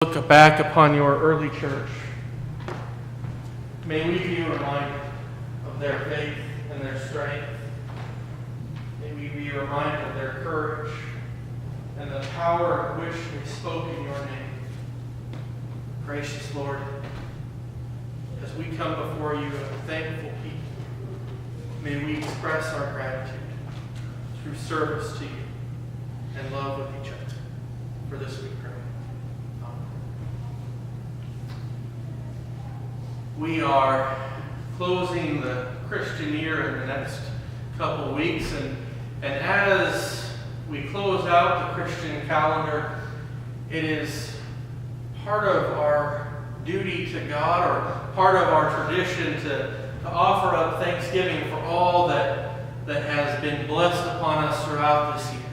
Look back upon your early church. May we be reminded of their faith and their strength. May we be reminded of their courage and the power of which we spoke in your name. Gracious Lord, as we come before you a thankful people, may we express our gratitude through service to you and love with each other. For this we pray. Amen. We are closing the Christian year in the next couple weeks, and as we close out the Christian calendar, it is part of our duty to God, or part of our tradition to offer up thanksgiving for all that has been blessed upon us throughout this year.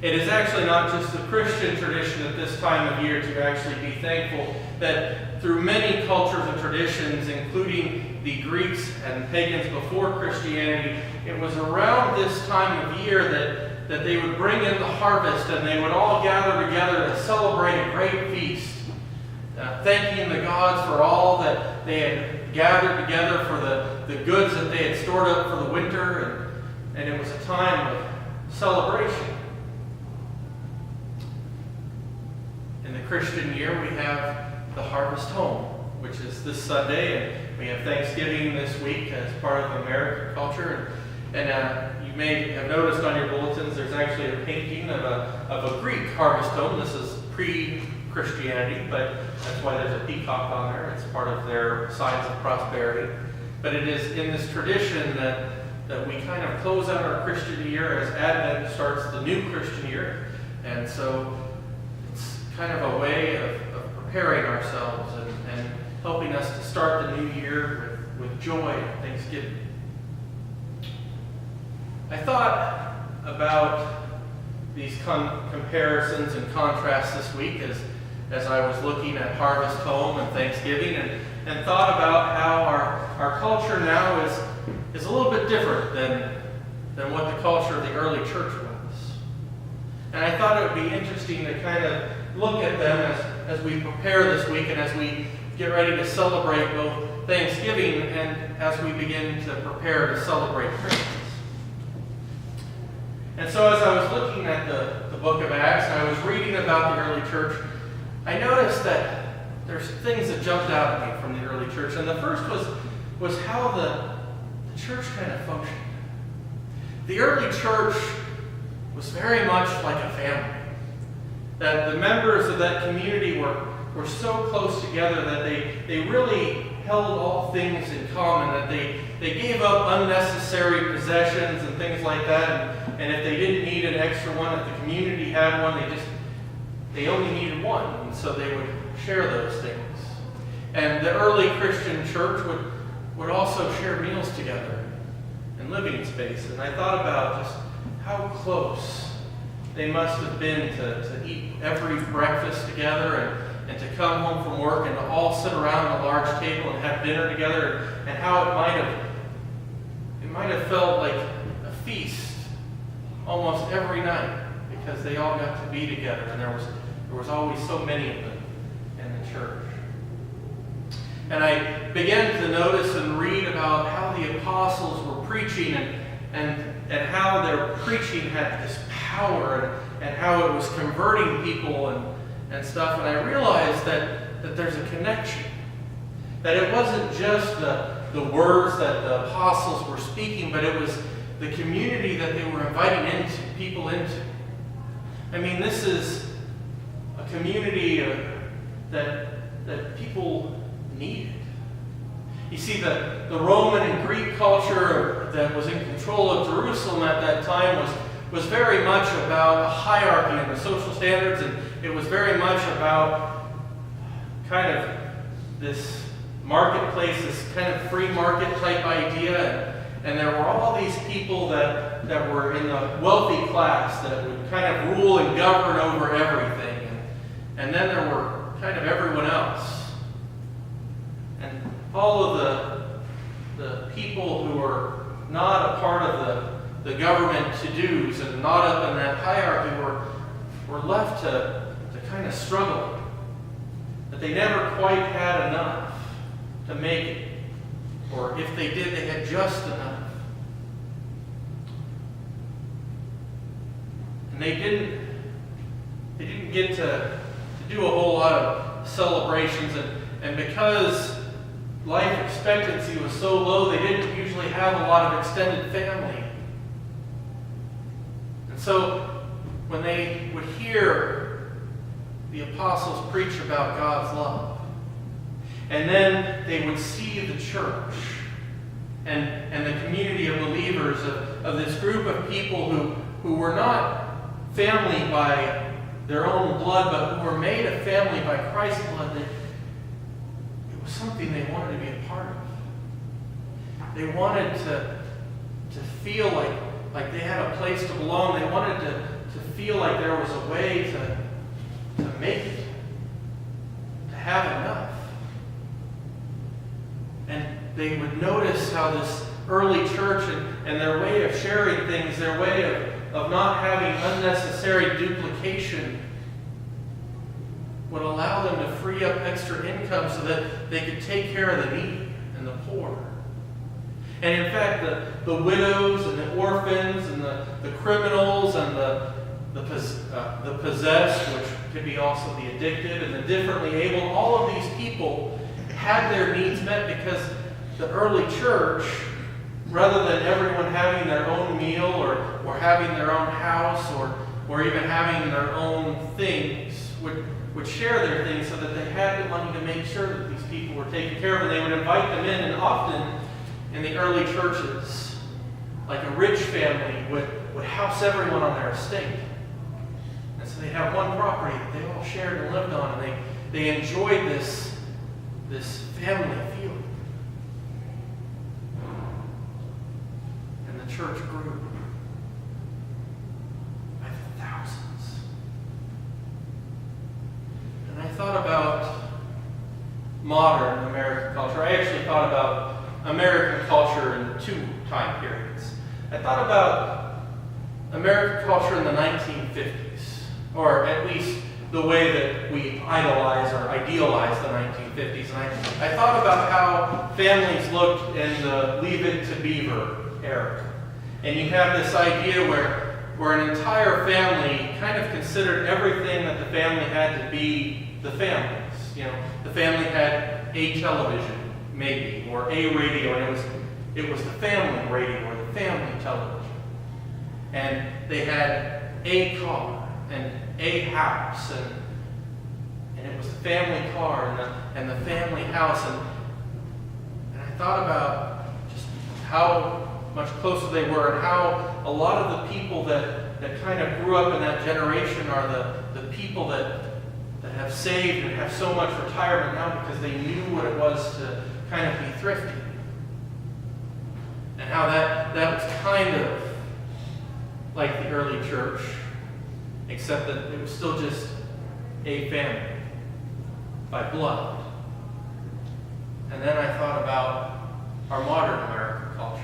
It is actually not just the Christian tradition at this time of year to actually be thankful that through many cultures and traditions, including the Greeks and pagans before Christianity, it was around this time of year that they would bring in the harvest and they would all gather together to celebrate a great feast, thanking the gods for all that they had gathered together, for the goods that they had stored up for the winter, and it was a time of celebration. In the Christian year, we have the Harvest Home, which is this Sunday, and we have Thanksgiving this week as part of American culture. And you may have noticed on your bulletins there's actually a painting of a Greek Harvest Home. This is pre-Christianity, but that's why there's a peacock on there. It's part of their signs of prosperity. But it is in this tradition that we kind of close out our Christian year as Advent starts the new Christian year. And so it's kind of a way of preparing ourselves and helping us to start the new year with joy and thanksgiving. I thought about these comparisons and contrasts this week as I was looking at Harvest Home and Thanksgiving, and thought about how our culture now is a little bit different than what the culture of the early church was. And I thought it would be interesting to kind of look at them as we prepare this week and as we get ready to celebrate both Thanksgiving and as we begin to prepare to celebrate Christmas. And so as I was looking at the book of Acts and I was reading about the early church, I noticed that there's things that jumped out at me from the early church. And the first was how the church kind of functioned. The early church was very much like a family. That the members of that community were so close together that they really held all things in common, that they gave up unnecessary possessions and things like that, and if they didn't need an extra one, if the community had one, they only needed one, and so they would share those things. And the early Christian church would also share meals together and living space, and I thought about just how close they must have been to eat every breakfast together and to come home from work and to all sit around a large table and have dinner together, and how it might have felt like a feast almost every night because they all got to be together, and there was always so many of them in the church. And I began to notice and read about how the apostles were preaching and how their preaching had this power and how it was converting people and stuff. And I realized that there's a connection. That it wasn't just the words that the apostles were speaking, but it was the community that they were inviting people into. I mean, this is a community that people needed. You see, the Roman and Greek culture that was in control of Jerusalem at that time was very much about a hierarchy and the social standards, and it was very much about kind of this marketplace, this kind of free market type idea, and there were all these people that were in the wealthy class that would kind of rule and govern over everything, and then there were kind of everyone else. And all of the people who were not a part of the government to-dos and not up in that hierarchy were left to kind of struggling, that they never quite had enough to make it, or if they did, they had just enough. And they didn't get to do a whole lot of celebrations, and because life expectancy was so low, they didn't usually have a lot of extended family. And so when they would hear the apostles preach about God's love, and then they would see the church and the community of believers, of this group of people who were not family by their own blood, but who were made a family by Christ's blood, it was something they wanted to be a part of. They wanted to feel like they had a place to belong. They wanted to feel like there was a way to make it, to have enough. And they would notice how this early church and their way of sharing things, their way of not having unnecessary duplication, would allow them to free up extra income so that they could take care of the needy and the poor. And in fact, the widows and the orphans and the criminals and the possessed, which could be also the addicted and the differently able, all of these people had their needs met because the early church, rather than everyone having their own meal or having their own house or even having their own things, would share their things so that they had the money to make sure that these people were taken care of, and they would invite them in. And often in the early churches, like a rich family would house everyone on their estate. And so they'd have one property that they all shared and lived on, and they enjoyed this family feeling. And the church grew by the thousands. And I thought about modern American culture. I actually thought about American culture in two time periods. I thought about American culture in the 1950s, or at least the way that we idolize or idealize the 1950s. And I thought about how families looked in the Leave It to Beaver era. And you have this idea where an entire family kind of considered everything that the family had to be the family's. You know, the family had a television, maybe, or a radio, and it was the family radio or the family television. And they had a car and a house, and it was the family car and the family house. And I thought about just how much closer they were, and how a lot of the people that kind of grew up in that generation are the people that have saved and have so much retirement now because they knew what it was to kind of be thrifty. And how that was kind of like the early church, except that it was still just a family by blood. And then I thought about our modern American culture.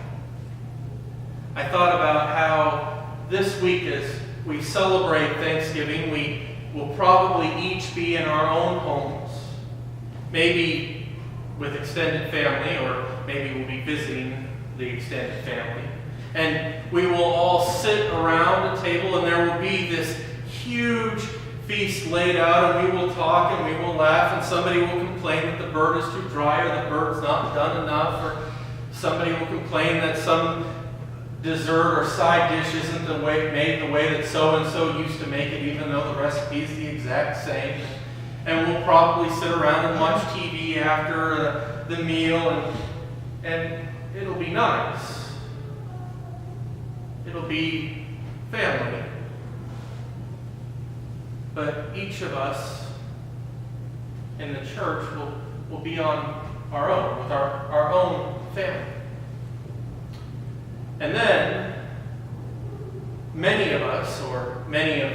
I thought about how this week as we celebrate Thanksgiving, we will probably each be in our own homes, maybe with extended family, or maybe we'll be visiting the extended family. And we will all sit around a table, and there will be this huge feast laid out, and we will talk and we will laugh, and somebody will complain that the bird is too dry, or the bird's not done enough, or somebody will complain that some dessert or side dish isn't made the way that so-and-so used to make it, even though the recipe is the exact same. And we'll probably sit around and watch TV after the meal, and it'll be nice. It'll be family. But each of us in the church will be on our own, with our own family. And then, many of us, or many of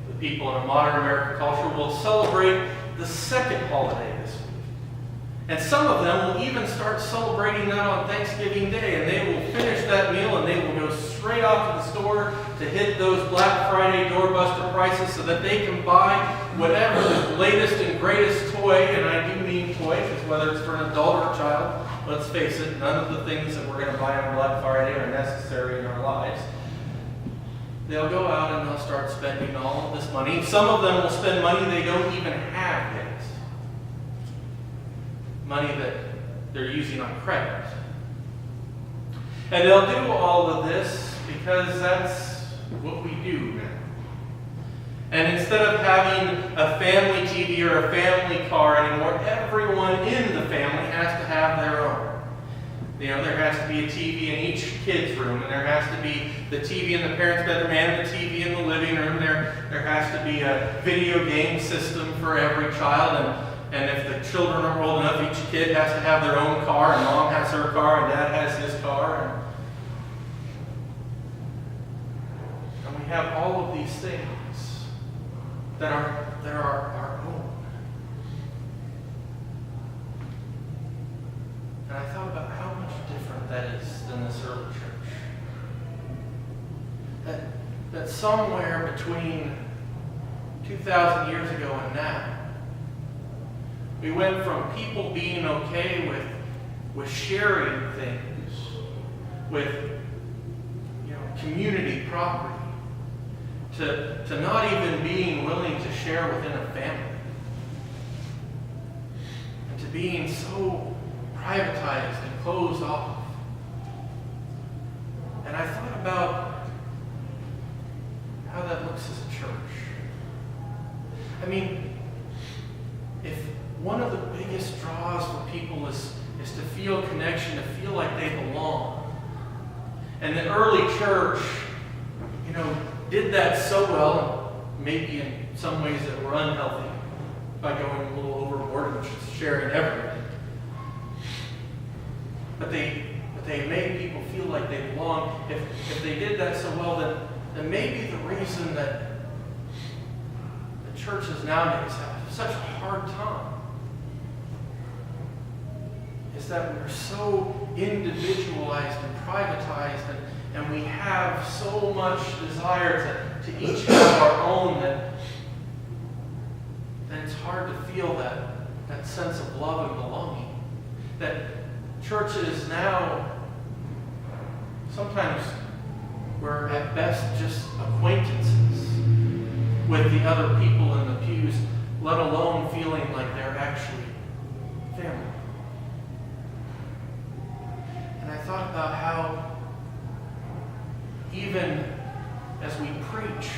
the people in a modern American culture, will celebrate the second holiday this week. And some of them will even start celebrating that on Thanksgiving Day, and they will finish that meal and they will go straight off to the store to hit those Black Friday doorbuster prices so that they can buy whatever the latest and greatest toy, and I do mean toy, because whether it's for an adult or a child, let's face it, none of the things that we're going to buy on Black Friday are necessary in our lives. They'll go out and they'll start spending all of this money. Some of them will spend money they don't even have yet. Money that they're using on credit. And they'll do all of this because that's what we do now. And instead of having a family TV or a family car anymore, everyone in the family has to have their own. You know, there has to be a TV in each kid's room, and there has to be the TV in the parents' bedroom and the TV in the living room. There has to be a video game system for every child, and if the children are old enough, each kid has to have their own car, and mom has her car, and dad has his car. And we have all of these things that are our own. And I thought about how much different that is than this early church. That somewhere between 2,000 years ago and now, we went from people being okay with sharing things, with community property, to not even being willing to share within a family, and to being so privatized and closed off. And I thought about how that looks as a church. I mean, if one of the biggest draws for people is to feel connection, to feel like they belong. And the early church, did that so well, maybe in some ways that were unhealthy, by going a little overboard and just sharing everything. But they made people feel like they belong. If they did that so well, then maybe the reason that the churches nowadays have such a hard time is that we're so individualized and privatized, and we have so much desire to each have our own that it's hard to feel that sense of love and belonging. That churches now, sometimes we're at best just acquaintances with the other people in the pews, let alone feeling like they're actually family. And I thought about how even as we preach,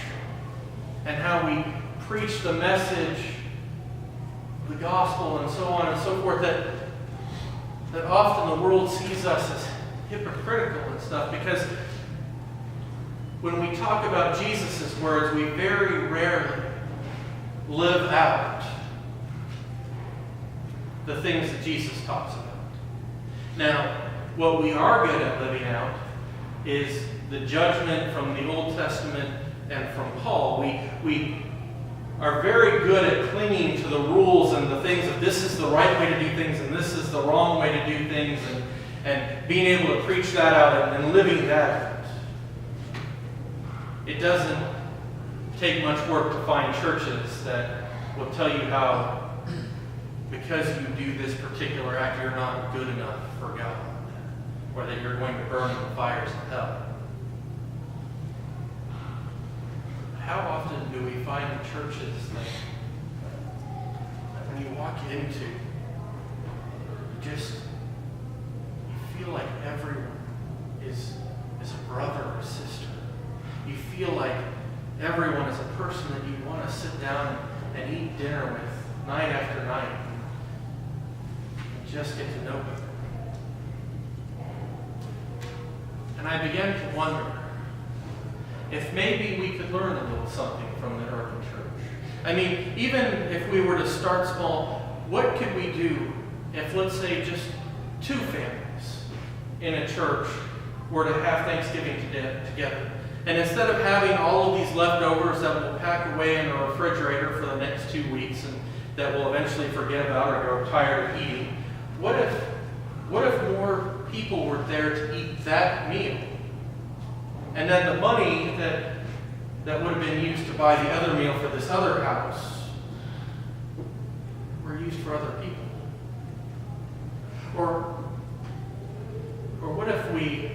and how we preach the message, the gospel, and so on and so forth, that often the world sees us as hypocritical and stuff, because when we talk about Jesus' words, we very rarely live out the things that Jesus talks about. Now, what we are good at living out is the judgment from the Old Testament and from Paul. We are very good at clinging to the rules and the things of this is the right way to do things and this is the wrong way to do things, and being able to preach that out and living that out. It doesn't take much work to find churches that will tell you how, because you do this particular act, you're not good enough for God, or that you're going to burn in the fires of hell. How often do we find churches that when you walk into, you feel like everyone is a brother or a sister. You feel like everyone is a person that you want to sit down and eat dinner with night after night and just get to know better. And I began to wonder if maybe we could learn a little something from the early church. I mean, even if we were to start small, what could we do if, let's say, just 2 families in a church were to have Thanksgiving together? And instead of having all of these leftovers that we'll pack away in the refrigerator for the next 2 weeks and that we'll eventually forget about or grow tired of eating, what if more people were there to eat that meal? And then the money that would have been used to buy the other meal for this other house were used for other people. Or what if we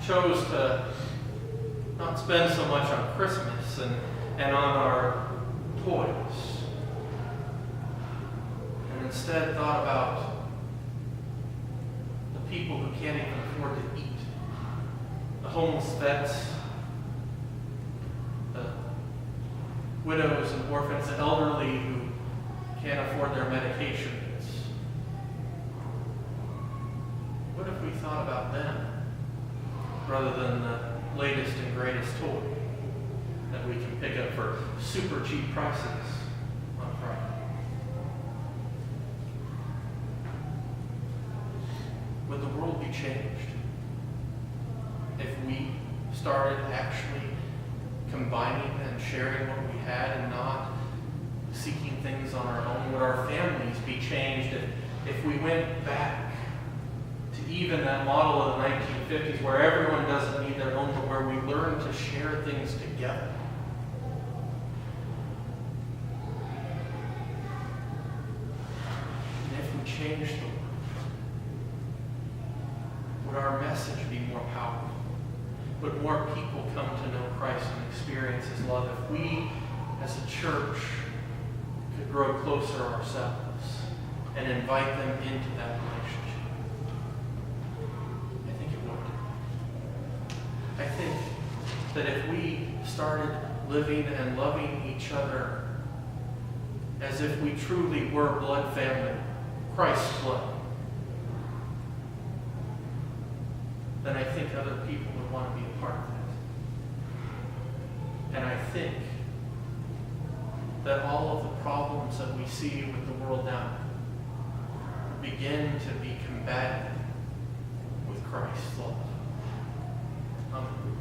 chose to not spend so much on Christmas and on our toys, and instead thought about the people who can't even afford to eat, the homeless vets, the widows and orphans, the elderly who can't afford their medications? What if we thought about them rather than the latest and greatest toy that we can pick up for super cheap prices on Friday? Would the world be changed if we started actually combining and sharing what we had and not seeking things on our own? Would our families be changed if we went back to even that model of the 1950s where everyone doesn't need their own, but where we learn to share things together? And if we changed the world, would our message be more powerful? Would more people come to know Christ and experience His love if we, as a church, could grow closer ourselves and invite them into that relationship? I think it would. I think that if we started living and loving each other as if we truly were blood family, Christ's blood, then I think other people would want to be a part of that. And I think that all of the problems that we see with the world now begin to be combated with Christ's love. Amen.